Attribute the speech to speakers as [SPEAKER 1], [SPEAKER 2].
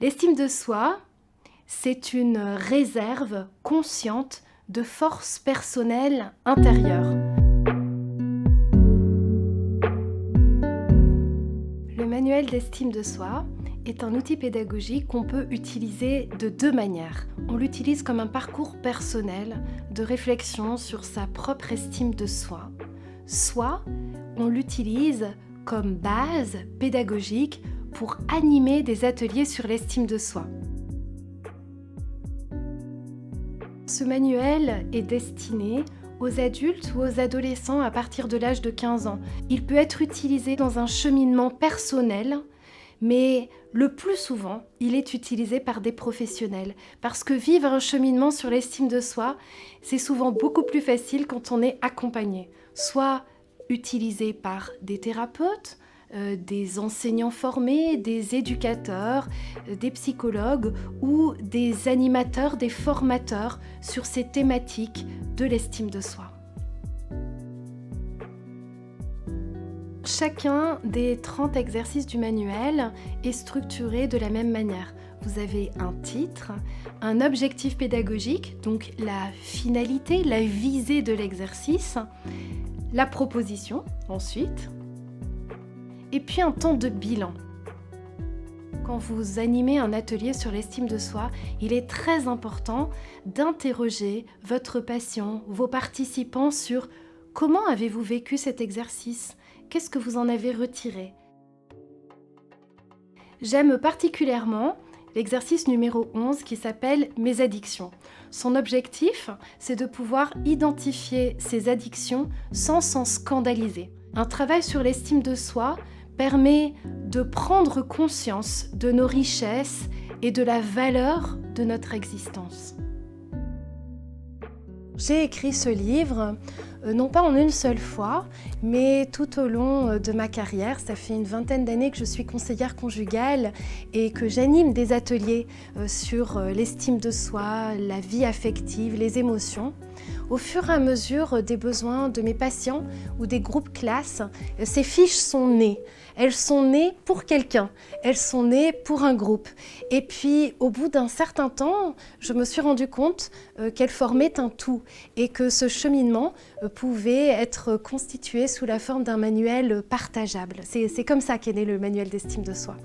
[SPEAKER 1] L'estime de soi, c'est une réserve consciente de force personnelle intérieure. Le manuel d'estime de soi est un outil pédagogique qu'on peut utiliser de deux manières. On l'utilise comme un parcours personnel de réflexion sur sa propre estime de soi. Soit on l'utilise comme base pédagogique pour animer des ateliers sur l'estime de soi. Ce manuel est destiné aux adultes ou aux adolescents à partir de l'âge de 15 ans. Il peut être utilisé dans un cheminement personnel, mais le plus souvent, il est utilisé par des professionnels. Parce que vivre un cheminement sur l'estime de soi, c'est souvent beaucoup plus facile quand on est accompagné. Soit utilisé par des thérapeutes, des enseignants formés, des éducateurs, des psychologues ou des animateurs, des formateurs sur ces thématiques de l'estime de soi. Chacun des 30 exercices du manuel est structuré de la même manière. Vous avez un titre, un objectif pédagogique, donc la finalité, la visée de l'exercice, la proposition ensuite, et puis un temps de bilan. Quand vous animez un atelier sur l'estime de soi, il est très important d'interroger votre patient, vos participants sur comment avez-vous vécu cet exercice ? Qu'est-ce que vous en avez retiré ? J'aime particulièrement l'exercice numéro 11 qui s'appelle « Mes addictions ». Son objectif, c'est de pouvoir identifier ces addictions sans s'en scandaliser. Un travail sur l'estime de soi permet de prendre conscience de nos richesses et de la valeur de notre existence. J'ai écrit ce livre, non pas en une seule fois, mais tout au long de ma carrière. Ça fait une vingtaine d'années que je suis conseillère conjugale et que j'anime des ateliers sur l'estime de soi, la vie affective, les émotions. Au fur et à mesure des besoins de mes patients ou des groupes classes, ces fiches sont nées. Elles sont nées pour quelqu'un, elles sont nées pour un groupe. Et puis, au bout d'un certain temps, je me suis rendu compte qu'elles formaient un tout et que ce cheminement pouvait être constitué sous la forme d'un manuel partageable. C'est comme ça qu'est né le manuel d'estime de soi.